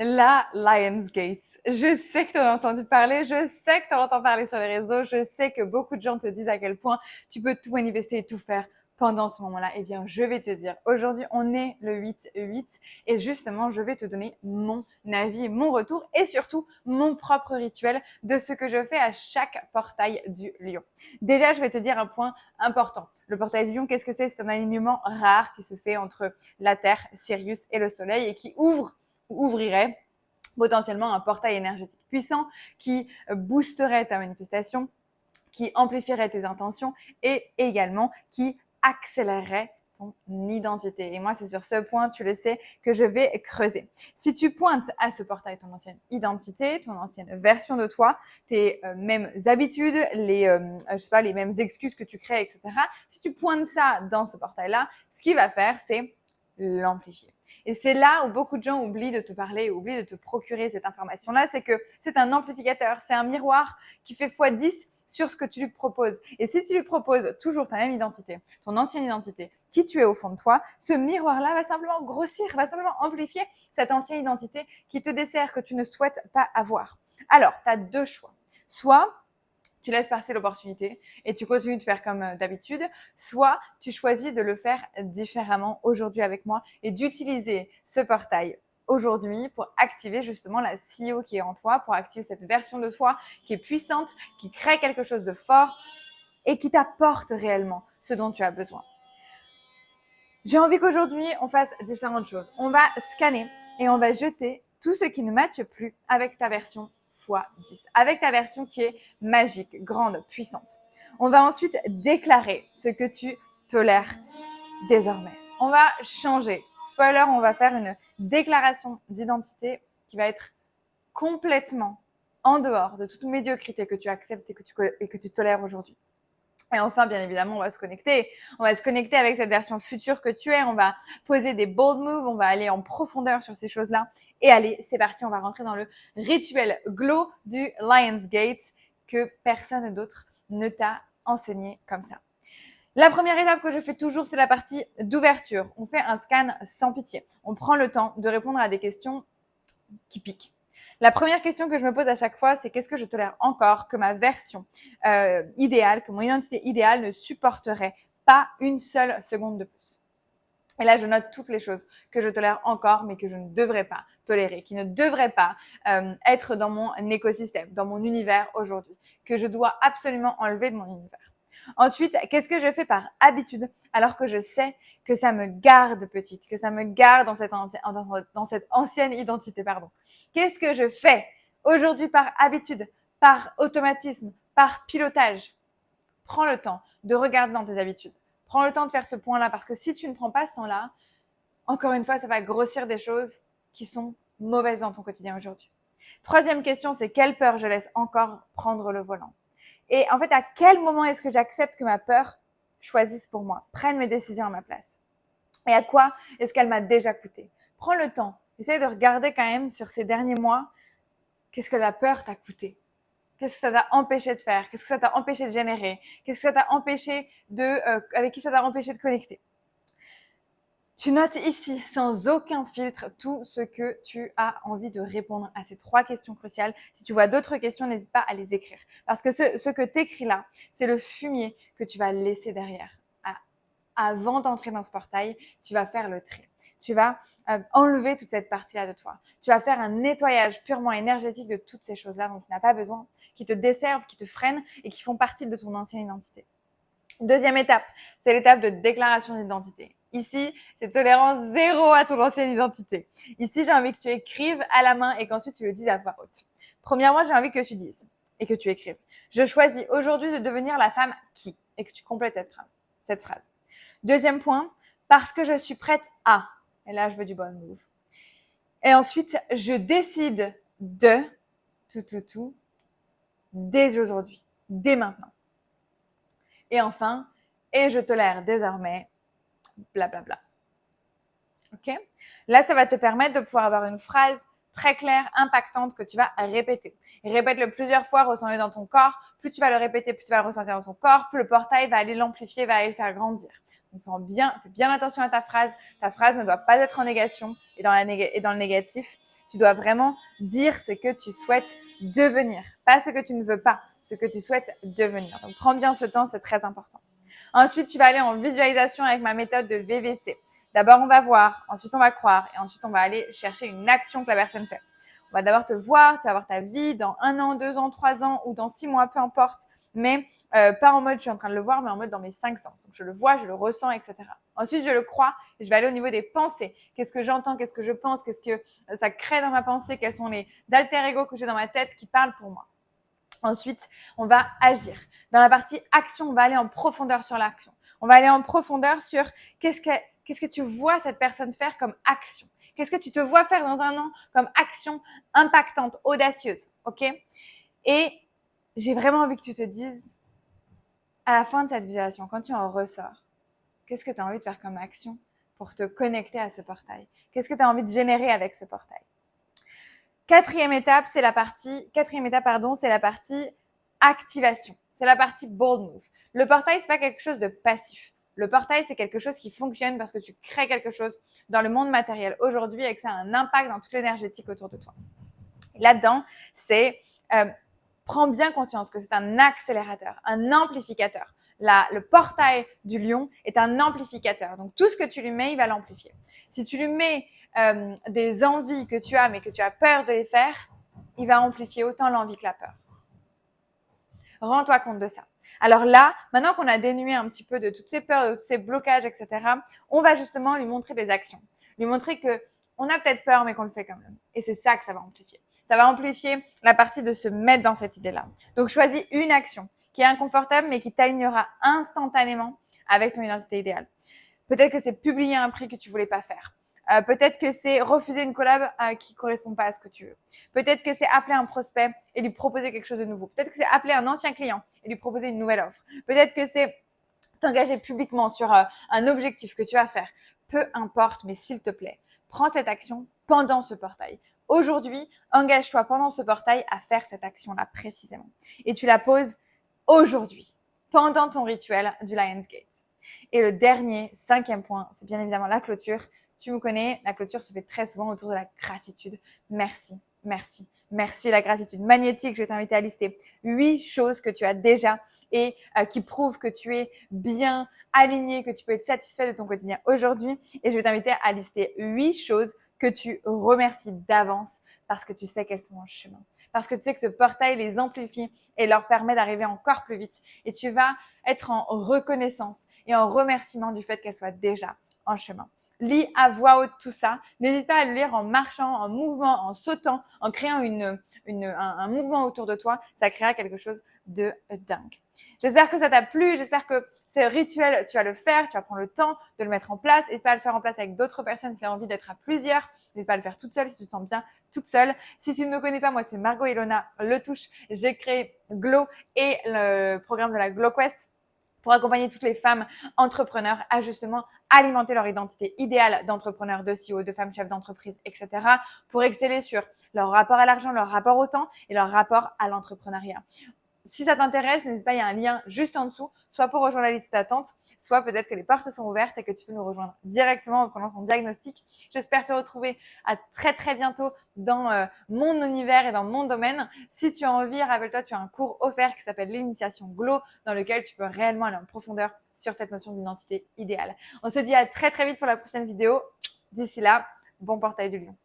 La Lionsgate. Je sais que tu en as entendu parler, je sais que tu en entends parler sur les réseaux, je sais que beaucoup de gens te disent à quel point tu peux tout manifester et tout faire pendant ce moment-là. Eh bien, je vais te dire, aujourd'hui, on est le 8/8 et justement, je vais te donner mon avis, mon retour et surtout mon propre rituel de ce que je fais à chaque portail du lion. Déjà, je vais te dire un point important. Le portail du lion, qu'est-ce que c'est? C'est un alignement rare qui se fait entre la Terre, Sirius et le Soleil et qui ouvrirait potentiellement un portail énergétique puissant qui boosterait ta manifestation, qui amplifierait tes intentions et également qui accélérerait ton identité. Et moi, c'est sur ce point, tu le sais, que je vais creuser. Si tu pointes à ce portail ton ancienne identité, ton ancienne version de toi, tes mêmes habitudes, les mêmes excuses que tu crées, etc. Si tu pointes ça dans ce portail-là, ce qu'il va faire, c'est l'amplifier. Et c'est là où beaucoup de gens oublient de te parler, oublient de te procurer cette information-là, c'est que c'est un amplificateur, c'est un miroir qui fait x10 sur ce que tu lui proposes. Et si tu lui proposes toujours ta même identité, ton ancienne identité, qui tu es au fond de toi, ce miroir-là va simplement grossir, va simplement amplifier cette ancienne identité qui te dessert, que tu ne souhaites pas avoir. Alors, tu as deux choix. Soit tu laisses passer l'opportunité et tu continues de faire comme d'habitude, soit tu choisis de le faire différemment aujourd'hui avec moi et d'utiliser ce portail aujourd'hui pour activer justement la CEO qui est en toi, pour activer cette version de toi qui est puissante, qui crée quelque chose de fort et qui t'apporte réellement ce dont tu as besoin. J'ai envie qu'aujourd'hui, on fasse différentes choses. On va scanner et on va jeter tout ce qui ne matche plus avec ta version x10, avec ta version qui est magique, grande, puissante. On va ensuite déclarer ce que tu tolères désormais. On va changer. Spoiler, on va faire une déclaration d'identité qui va être complètement en dehors de toute médiocrité que tu acceptes et que tu tolères aujourd'hui. Et enfin, bien évidemment, on va se connecter. On va se connecter avec cette version future que tu es. On va poser des bold moves. On va aller en profondeur sur ces choses-là. Et allez, c'est parti. On va rentrer dans le rituel glow du Lionsgate que personne d'autre ne t'a enseigné comme ça. La première étape que je fais toujours, c'est la partie d'ouverture. On fait un scan sans pitié. On prend le temps de répondre à des questions qui piquent. La première question que je me pose à chaque fois, c'est qu'est-ce que je tolère encore que ma version idéale, que mon identité idéale ne supporterait pas une seule seconde de plus. Et là, je note toutes les choses que je tolère encore, mais que je ne devrais pas tolérer, qui ne devraient pas être dans mon écosystème, dans mon univers aujourd'hui, que je dois absolument enlever de mon univers. Ensuite, qu'est-ce que je fais par habitude alors que je sais que ça me garde petite, que ça me garde dans cette ancienne identité, pardon. Qu'est-ce que je fais aujourd'hui par habitude, par automatisme, par pilotage? Prends le temps de regarder dans tes habitudes. Prends le temps de faire ce point-là parce que si tu ne prends pas ce temps-là, encore une fois, ça va grossir des choses qui sont mauvaises dans ton quotidien aujourd'hui. Troisième question, c'est quelle peur je laisse encore prendre le volant? Et en fait, à quel moment est-ce que j'accepte que ma peur choisisse pour moi, prenne mes décisions à ma place? Et à quoi est-ce qu'elle m'a déjà coûté? Prends le temps. Essaye de regarder quand même sur ces derniers mois, qu'est-ce que la peur t'a coûté? Qu'est-ce que ça t'a empêché de faire? Qu'est-ce que ça t'a empêché de générer? Qu'est-ce que ça t'a empêché avec qui ça t'a empêché de connecter? Tu notes ici, sans aucun filtre, tout ce que tu as envie de répondre à ces trois questions cruciales. Si tu vois d'autres questions, n'hésite pas à les écrire. Parce que ce que tu écris là, c'est le fumier que tu vas laisser derrière. Avant d'entrer dans ce portail, tu vas faire le tri. Tu vas enlever toute cette partie-là de toi. Tu vas faire un nettoyage purement énergétique de toutes ces choses-là dont tu n'as pas besoin, qui te desservent, qui te freinent et qui font partie de ton ancienne identité. Deuxième étape, c'est l'étape de déclaration d'identité. Ici, c'est tolérance zéro à ton ancienne identité. Ici, j'ai envie que tu écrives à la main et qu'ensuite tu le dises à voix haute. Premièrement, j'ai envie que tu dises et que tu écrives. Je choisis aujourd'hui de devenir la femme qui, et que tu complètes cette phrase. Deuxième point, parce que je suis prête à. Et là, je veux du bon move. Et ensuite, je décide de dès aujourd'hui, dès maintenant. Et enfin, et je tolère désormais, blablabla. Ok? Là, ça va te permettre de pouvoir avoir une phrase très claire, impactante que tu vas répéter. Répète-le plusieurs fois, ressens-le dans ton corps. Plus tu vas le répéter, plus tu vas le ressentir dans ton corps, plus le portail va aller l'amplifier, va aller le faire grandir. Donc, fais bien attention à ta phrase. Ta phrase ne doit pas être en négation et dans le négatif. Tu dois vraiment dire ce que tu souhaites devenir, pas ce que tu ne veux pas, ce que tu souhaites devenir. Donc, prends bien ce temps, c'est très important. Ensuite, tu vas aller en visualisation avec ma méthode de VVC. D'abord, on va voir, ensuite on va croire et ensuite on va aller chercher une action que la personne fait. On va d'abord te voir, tu vas voir ta vie dans 1 an, 2 ans, 3 ans ou dans 6 mois, peu importe, mais pas en mode je suis en train de le voir, mais en mode dans mes 5 sens. Donc je le vois, je le ressens, etc. Ensuite, je le crois et je vais aller au niveau des pensées. Qu'est-ce que j'entends, qu'est-ce que je pense, qu'est-ce que ça crée dans ma pensée, quels sont les alter ego que j'ai dans ma tête qui parlent pour moi. Ensuite, on va agir. Dans la partie action, on va aller en profondeur sur l'action. On va aller en profondeur sur qu'est-ce que tu vois cette personne faire comme action. Qu'est-ce que tu te vois faire dans 1 an comme action impactante, audacieuse, ok? Et j'ai vraiment envie que tu te dises, à la fin de cette visualisation, quand tu en ressors, qu'est-ce que tu as envie de faire comme action pour te connecter à ce portail? Qu'est-ce que tu as envie de générer avec ce portail? Quatrième étape, c'est la partie activation. C'est la partie bold move. Le portail, c'est pas quelque chose de passif. Le portail, c'est quelque chose qui fonctionne parce que tu crées quelque chose dans le monde matériel aujourd'hui et que ça a un impact dans toute l'énergétique autour de toi. Là-dedans, c'est prends bien conscience que c'est un accélérateur, un amplificateur. Le portail du lion est un amplificateur. Donc, tout ce que tu lui mets, il va l'amplifier. Si tu lui mets des envies que tu as, mais que tu as peur de les faire, il va amplifier autant l'envie que la peur. Rends-toi compte de ça. Alors là, maintenant qu'on a dénué un petit peu de toutes ces peurs, de tous ces blocages, etc., on va justement lui montrer des actions. Lui montrer qu'on a peut-être peur, mais qu'on le fait quand même. Et c'est ça que ça va amplifier. Ça va amplifier la partie de se mettre dans cette idée-là. Donc, choisis une action qui est inconfortable, mais qui t'alignera instantanément avec ton identité idéale. Peut-être que c'est publier un prix que tu voulais pas faire. Peut-être que c'est refuser une collab qui correspond pas à ce que tu veux. Peut-être que c'est appeler un prospect et lui proposer quelque chose de nouveau. Peut-être que c'est appeler un ancien client et lui proposer une nouvelle offre. Peut-être que c'est t'engager publiquement sur un objectif que tu vas faire. Peu importe, mais s'il te plaît, prends cette action pendant ce portail. Aujourd'hui, engage-toi pendant ce portail à faire cette action-là précisément. Et tu la poses aujourd'hui, pendant ton rituel du Lionsgate. Et le dernier, 5e point, c'est bien évidemment la clôture. Tu me connais, la clôture se fait très souvent autour de la gratitude. Merci, merci, merci. La gratitude magnétique, je vais t'inviter à lister 8 choses que tu as déjà et qui prouvent que tu es bien aligné, que tu peux être satisfait de ton quotidien aujourd'hui. Et je vais t'inviter à lister 8 choses que tu remercies d'avance parce que tu sais qu'elles sont en chemin. Parce que tu sais que ce portail les amplifie et leur permet d'arriver encore plus vite. Et tu vas être en reconnaissance et en remerciement du fait qu'elles soient déjà en chemin. Lis à voix haute tout ça. N'hésite pas à le lire en marchant, en mouvement, en sautant, en créant un mouvement autour de toi. Ça créera quelque chose de dingue. J'espère que ça t'a plu. J'espère que ce rituel, tu vas le faire. Tu vas prendre le temps de le mettre en place. N'hésite pas à le faire en place avec d'autres personnes si tu as envie d'être à plusieurs. N'hésite pas à le faire toute seule si tu te sens bien toute seule. Si tu ne me connais pas, moi, c'est Margot Ilona Le Touche. J'ai créé Glow et le programme de la Glow Quest pour accompagner toutes les femmes entrepreneurs à justement alimenter leur identité idéale d'entrepreneur, de CEO, de femme chef d'entreprise, etc. pour exceller sur leur rapport à l'argent, leur rapport au temps et leur rapport à l'entrepreneuriat. Si ça t'intéresse, n'hésite pas, il y a un lien juste en dessous, soit pour rejoindre la liste d'attente, soit peut-être que les portes sont ouvertes et que tu peux nous rejoindre directement en prenant ton diagnostic. J'espère te retrouver à très très bientôt dans mon univers et dans mon domaine. Si tu as envie, rappelle-toi, tu as un cours offert qui s'appelle l'initiation Glow, dans lequel tu peux réellement aller en profondeur sur cette notion d'identité idéale. On se dit à très très vite pour la prochaine vidéo. D'ici là, bon portail du lion.